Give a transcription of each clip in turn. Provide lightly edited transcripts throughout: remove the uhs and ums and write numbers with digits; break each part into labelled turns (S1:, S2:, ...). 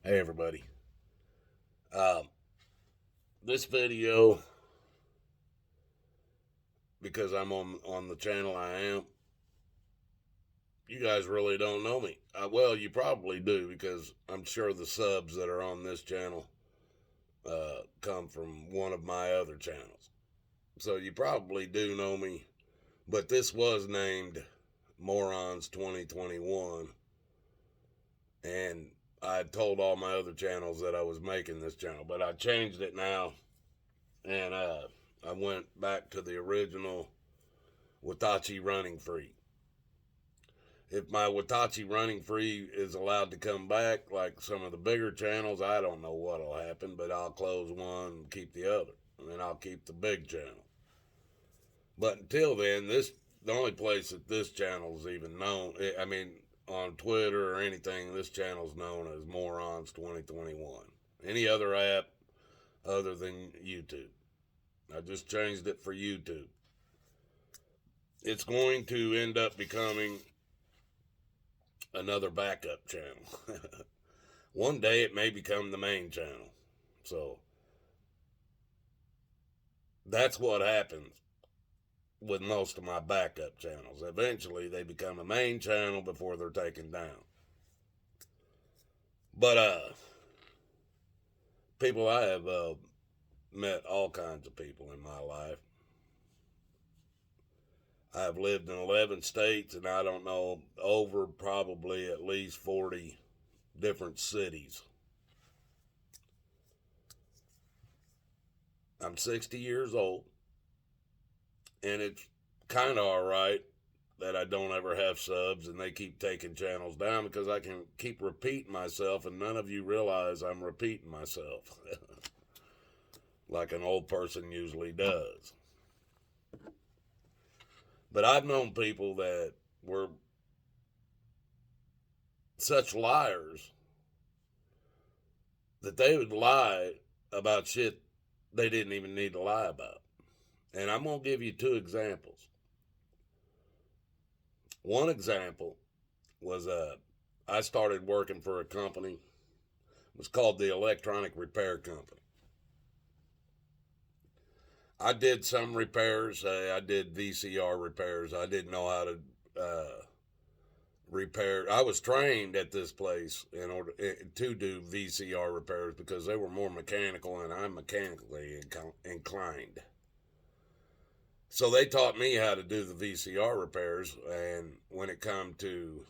S1: Hey everybody. Um, this video, because I'm on the channel I am, you guys really don't know me. Well, you probably do because I'm sure the subs that are on this channel come from one of my other channels. So you probably do know me, but this was named Morons 2021, and I told all my other channels that I was making this channel, but I changed it now, and I went back to the original Watachi Running Free. If my Watachi Running Free is allowed to come back, like some of the bigger channels, I don't know what'll happen, but I'll close one and keep the other, and then I'll keep the big channel. But until then, the only place that this channel is even known. I mean, on Twitter or anything, this channel is known as Morons 2021. Any other app other than YouTube? I just changed it for YouTube. It's going to end up becoming another backup channel. One day it may become the main channel. So that's what happens with most of my backup channels. Eventually they become a main channel before they're taken down. But people, I have met all kinds of people in my life. I've lived in 11 states, and I don't know, over probably at least 40 different cities. I'm 60 years old, and it's kind of all right that I don't ever have subs and they keep taking channels down because I can keep repeating myself, and none of you realize I'm repeating myself like an old person usually does. But I've known people that were such liars that they would lie about shit they didn't even need to lie about. And I'm going to give you two examples. One example was I started working for a company. It was called the Electronic Repair Company. I did some repairs. I did VCR repairs. I didn't know how to repair. I was trained at this place in order to do VCR repairs because they were more mechanical, and I'm mechanically inclined. So they taught me how to do the VCR repairs, and when it come to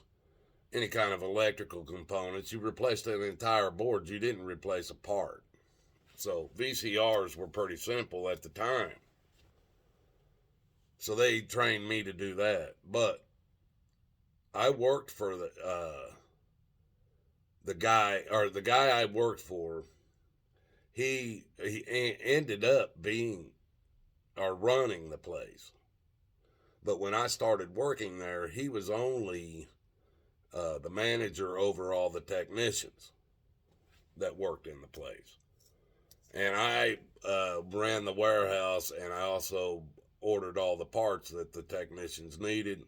S1: any kind of electrical components, you replaced an entire board. You didn't replace a part. So VCRs were pretty simple at the time. So they trained me to do that. But I worked for the guy I worked for. He ended up being or running the place. But when I started working there, he was only the manager over all the technicians that worked in the place. And I ran the warehouse, and I also ordered all the parts that the technicians needed.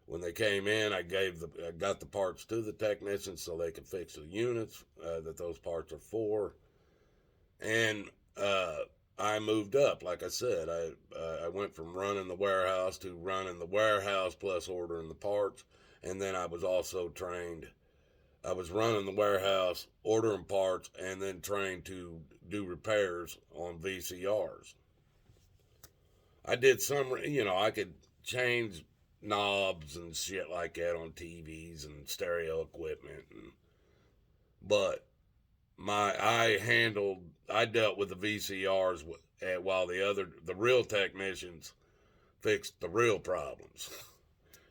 S1: When they came in, I got the parts to the technicians so they could fix the units that those parts are for. And I moved up. Like I said, I went from running the warehouse to running the warehouse plus ordering the parts. And then I was also trained. I was running the warehouse, ordering parts, and then trained to do repairs on VCRs. I did some, I could change knobs and shit like that on TVs and stereo equipment. But I dealt with the VCRs while the real technicians fixed the real problems.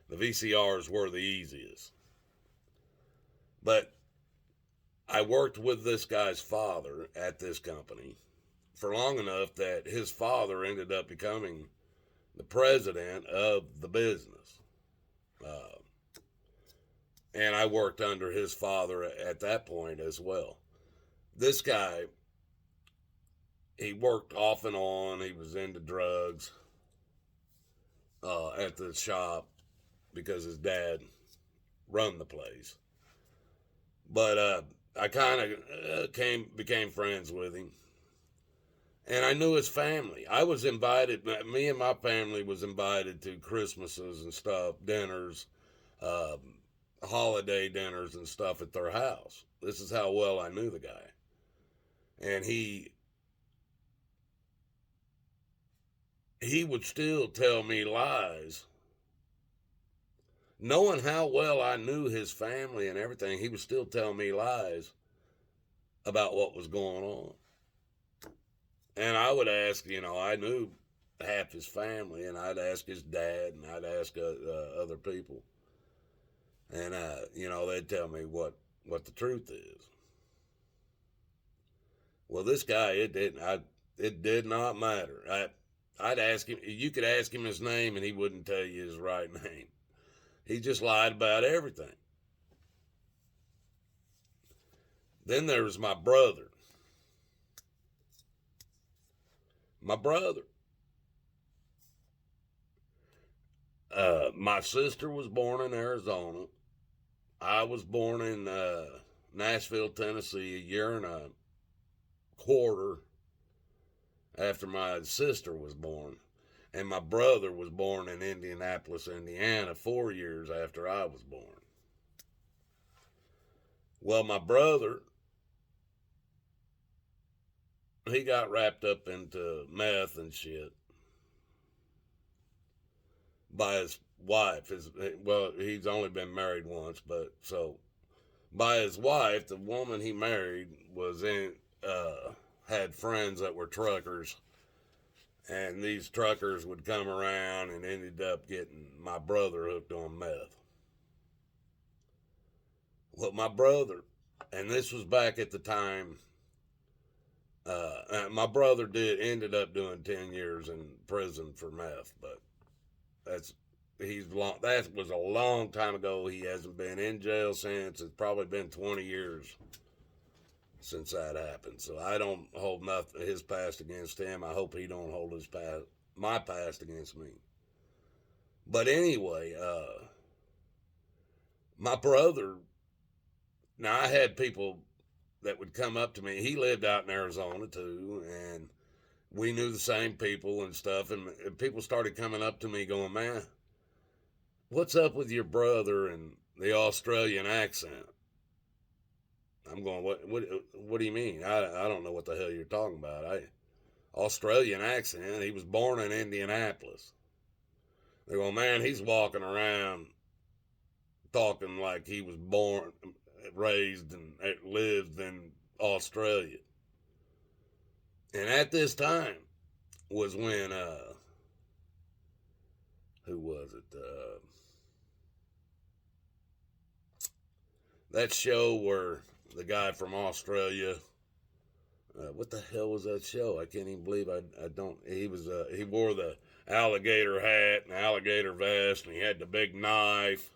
S1: The VCRs were the easiest. But I worked with this guy's father at this company for long enough that his father ended up becoming the president of the business. And I worked under his father at that point as well. This guy, he worked off and on. He was into drugs at the shop because his dad run the place. But I kind of became friends with him, and I knew his family. I was invited. Me and my family was invited to Christmases and stuff, dinners, um, holiday dinners and stuff at their house. This is how well I knew the guy, and he would still tell me lies. Knowing how well I knew his family and everything, he would still tell me lies about what was going on. And I would ask, I knew half his family, and I'd ask his dad, and I'd ask other people. And, they'd tell me what the truth is. Well, this guy, it did not matter. I'd ask him, you could ask him his name, and he wouldn't tell you his right name. He just lied about everything. Then there was my brother. My sister was born in Arizona. I was born in Nashville, Tennessee, a year and a quarter after my sister was born. And my brother was born in Indianapolis, Indiana, 4 years after I was born. Well, my brother, he got wrapped up into meth and shit by his wife. He's only been married once, but so by his wife, the woman he married had friends that were truckers, and these truckers would come around and ended up getting my brother hooked on meth. Well, my brother, and this was back at the time, my brother ended up doing 10 years in prison for meth, but that was a long time ago. He hasn't been in jail since. It's probably been 20 years since that happened. So I don't hold his past against him. I hope he don't hold my past against me. But anyway, my brother, now I had people that would come up to me. He lived out in Arizona too, and we knew the same people and stuff. And people started coming up to me going, "Man, what's up with your brother and the Australian accent?" I'm going, what do you mean? I don't know what the hell you're talking about. Australian accent. He was born in Indianapolis. They go, "Man, he's walking around talking like he was born, raised, and lived in Australia." And at this time was when, who was it? That show where the guy from Australia, what the hell was that show? I can't even believe I don't. He wore the alligator hat and alligator vest, and he had the big knife.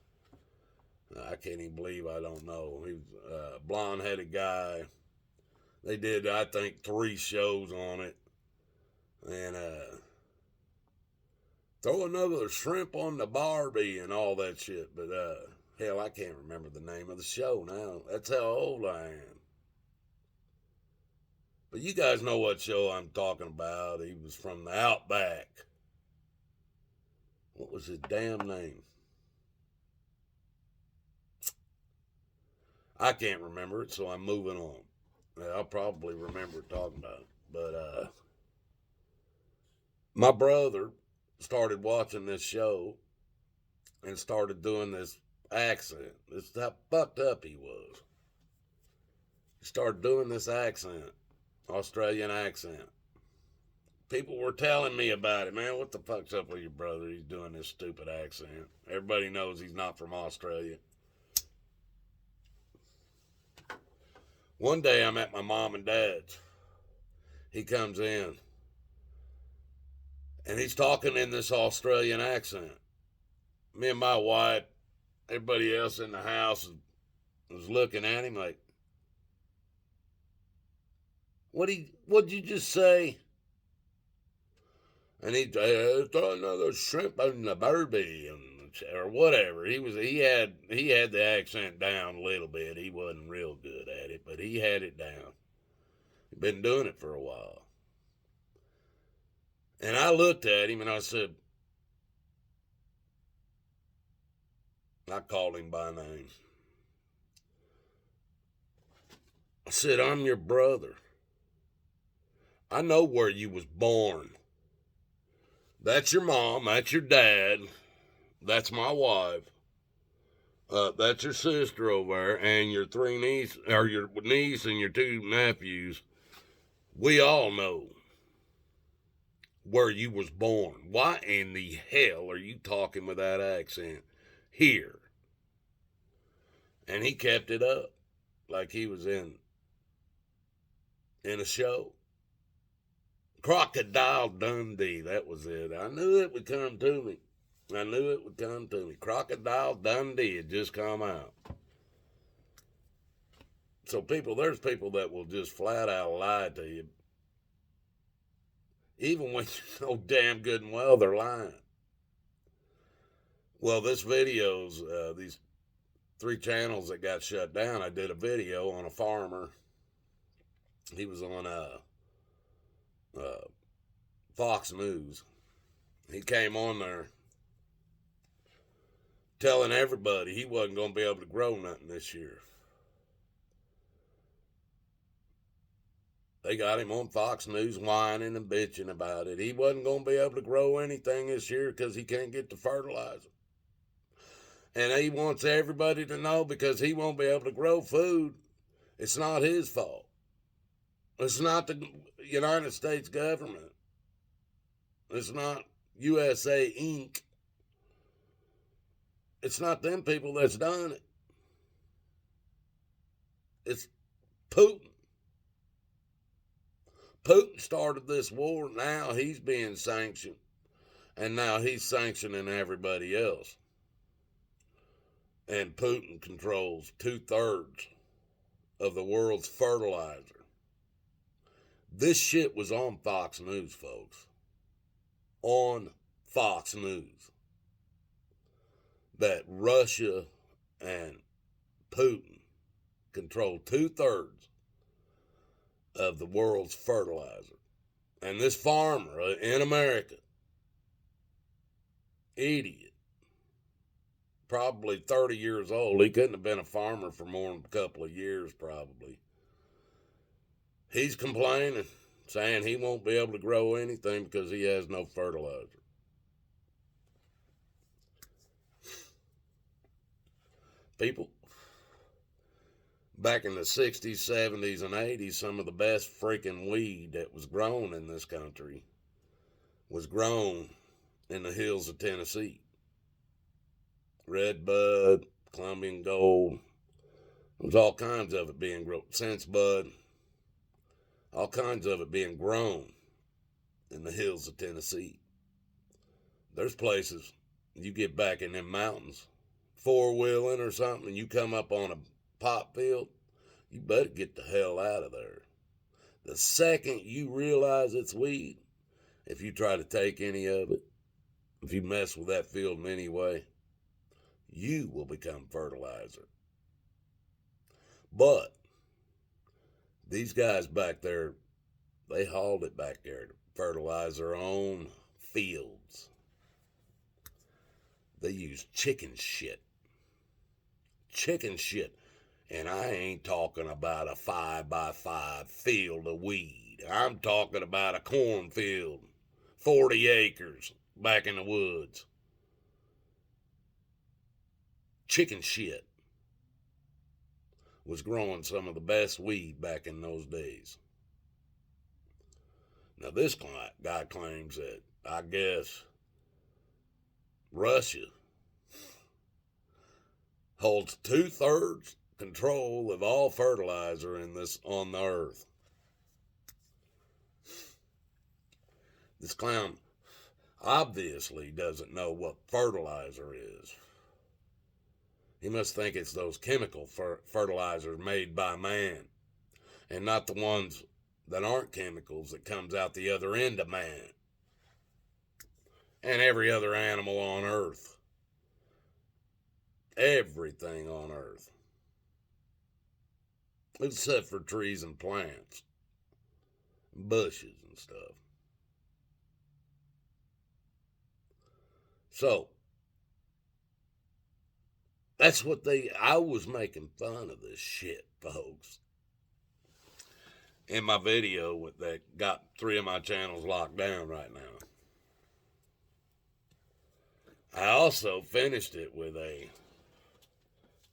S1: I can't even believe I don't know. He was a blonde-headed guy. They did, I think, 3 shows on it. And throw another shrimp on the Barbie and all that shit. But hell, I can't remember the name of the show now. That's how old I am. But you guys know what show I'm talking about. He was from the Outback. What was his damn name? I can't remember it, so I'm moving on. I'll probably remember talking about it. But my brother started watching this show and started doing this accent. This is how fucked up he was. He started doing this accent, Australian accent. People were telling me about it. "Man, what the fuck's up with your brother? He's doing this stupid accent. Everybody knows he's not from Australia." One day I'm at my mom and dad's. He comes in and he's talking in this Australian accent. Me and my wife, everybody else in the house was looking at him like, what'd you just say? And he throw another shrimp on the Barbie and or whatever. He had the accent down a little bit. He wasn't real good at it, but he had it down. He'd been doing it for a while. And I looked at him and I said, I called him by name. I said, I'm your brother. I know where you was born. That's your mom. That's your dad. That's my wife. That's your sister over there, and your three niece, or your niece and your two nephews. We all know where you was born. Why in the hell are you talking with that accent here? And he kept it up like he was in a show. Crocodile Dundee, that was it. I knew it would come to me. Crocodile Dundee had just come out. So there's people that will just flat out lie to you. Even when you know damn good and well they're lying. Well, this video's, these 3 channels that got shut down, I did a video on a farmer. He was on Fox News. He came on there telling everybody he wasn't going to be able to grow nothing this year. They got him on Fox News whining and bitching about it. He wasn't going to be able to grow anything this year because he can't get the fertilizer. And he wants everybody to know because he won't be able to grow food, it's not his fault. It's not the United States government. It's not USA Inc. It's not them people that's done it. It's Putin. Putin started this war. Now he's being sanctioned. And now he's sanctioning everybody else. And Putin controls 2/3 of the world's fertilizer. This shit was on Fox News, folks. On Fox News. That Russia and Putin control 2/3 of the world's fertilizer. And this farmer in America, idiot, probably 30 years old. He couldn't have been a farmer for more than a couple of years, probably. He's complaining, saying he won't be able to grow anything because he has no fertilizer. People, back in the 60s, 70s, and 80s, some of the best freaking weed that was grown in this country was grown in the hills of Tennessee. Red bud, Colombian gold. There was all kinds of it being grown. Sense bud. All kinds of it being grown in the hills of Tennessee. There's places you get back in them mountains, 4-wheeling or something, and you come up on a pop field, you better get the hell out of there. The second you realize it's weed, if you try to take any of it, if you mess with that field in any way, you will become fertilizer. But these guys back there, they hauled it back there to fertilize their own fields. They use chicken shit. Chicken shit. And I ain't talking about a 5x5 field of weed. I'm talking about a cornfield, 40 acres back in the woods. Chicken shit was growing some of the best weed back in those days. Now this guy claims that, I guess, Russia holds 2/3 control of all fertilizer on the earth. This clown obviously doesn't know what fertilizer is. He must think it's those chemical fertilizers made by man, and not the ones that aren't chemicals that comes out the other end of man and every other animal on earth. everything on earth, except for trees and plants, bushes and stuff. So that's what I was making fun of this shit, folks. In my video that got 3 of my channels locked down right now. I also finished it with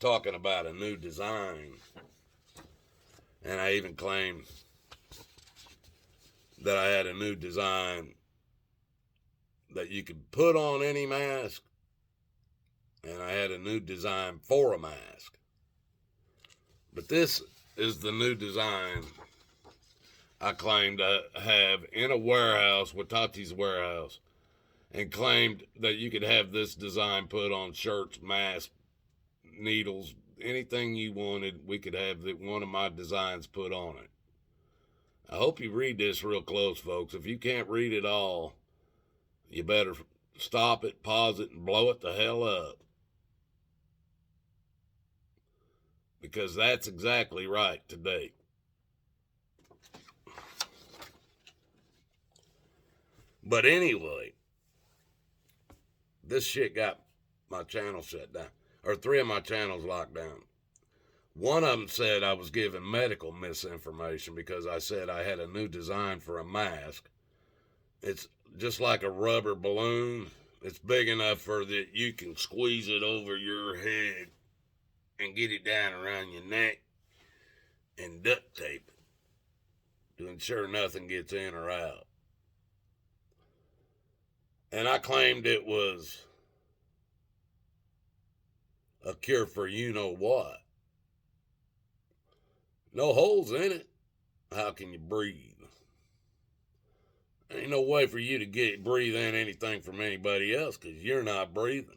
S1: talking about a new design. And I even claimed that I had a new design that you could put on any mask. And I had a new design for a mask. But this is the new design I claimed to have in a warehouse, Watati's warehouse, and claimed that you could have this design put on shirts, masks, needles, anything you wanted. We could have one of my designs put on it. I hope you read this real close, folks. If you can't read it all, you better stop it, pause it, and blow it the hell up. Because that's exactly right today. But anyway, this shit got my channel shut down. Or 3 of my channels locked down. One of them said I was giving medical misinformation because I said I had a new design for a mask. It's just like a rubber balloon. It's big enough for that you can squeeze it over your head and get it down around your neck and duct tape it to ensure nothing gets in or out. And I claimed it was a cure for you know what. No holes in it. How can you breathe? Ain't no way for you to breathe in anything from anybody else because you're not breathing.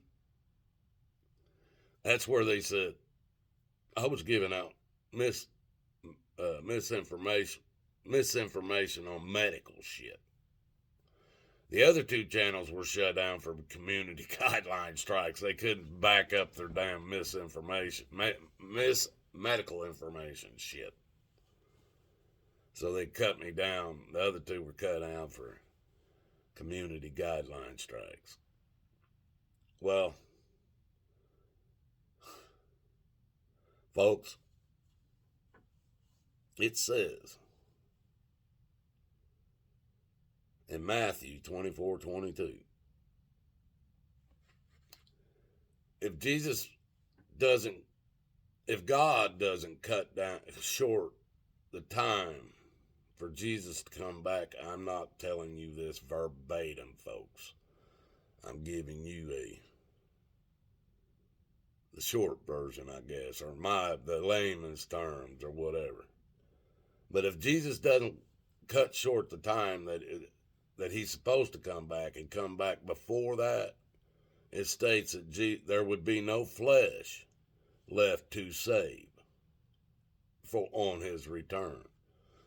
S1: That's where they said I was giving out misinformation on medical shit. The other 2 channels were shut down for community guideline strikes. They couldn't back up their damn misinformation, medical information shit. So they cut me down. The other 2 were cut down for community guideline strikes. Well, folks, it says in Matthew 24:22, if God doesn't cut down short the time for Jesus to come back, I'm not telling you this verbatim, folks. I'm giving you the short version, I guess, or the layman's terms, or whatever. But if Jesus doesn't cut short the time that he's supposed to come back and come back before that, it states that there would be no flesh left to save on his return.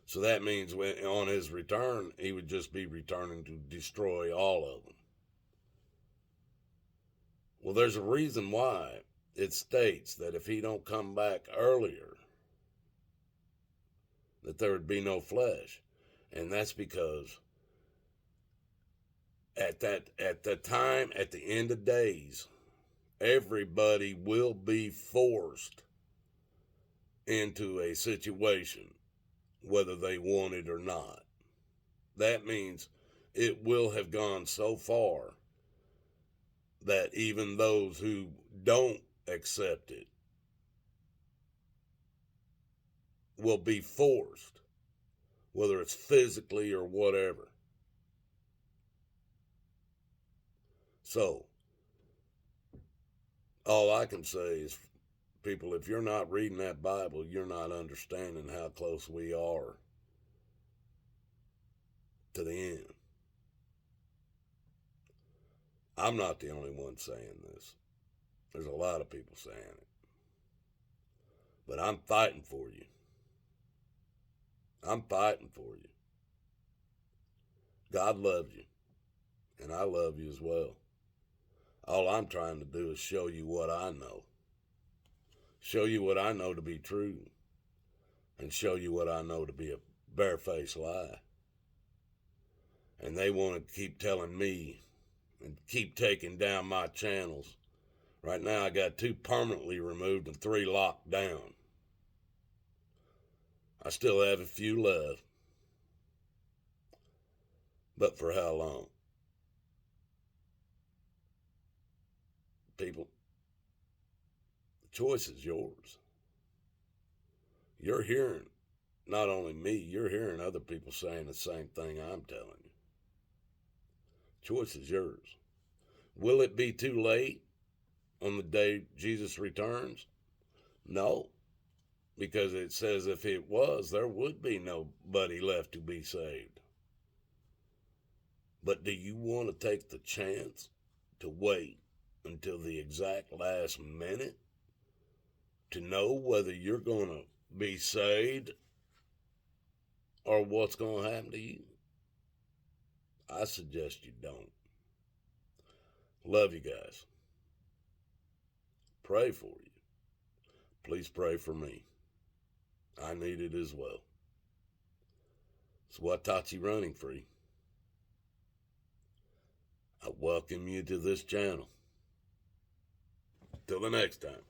S1: So that means on his return, he would just be returning to destroy all of them. Well, there's a reason why it states that if he don't come back earlier, that there would be no flesh. And that's because at the time, at the end of days, everybody will be forced into a situation, whether they want it or not. That means it will have gone so far that even those who don't accept it will be forced, whether it's physically or whatever. So, all I can say is, people, if you're not reading that Bible, you're not understanding how close we are to the end. I'm not the only one saying this. There's a lot of people saying it. But I'm fighting for you. I'm fighting for you. God loves you. And I love you as well. All I'm trying to do is show you what I know. show you what I know to be true, and show you what I know to be a barefaced lie. And they want to keep telling me and keep taking down my channels. Right now I got 2 permanently removed and 3 locked down. I still have a few left. But for how long? People, the choice is yours. You're hearing not only me, you're hearing other people saying the same thing I'm telling you. Choice is yours. Will it be too late on the day Jesus returns? No, because it says if it was, there would be nobody left to be saved. But do you want to take the chance to wait until the exact last minute to know whether you're going to be saved or what's going to happen to you? I suggest you don't. Love you guys. Pray for you. Please pray for me. I need it as well. It's Watachi Running Free. I welcome you to this channel. Till the next time.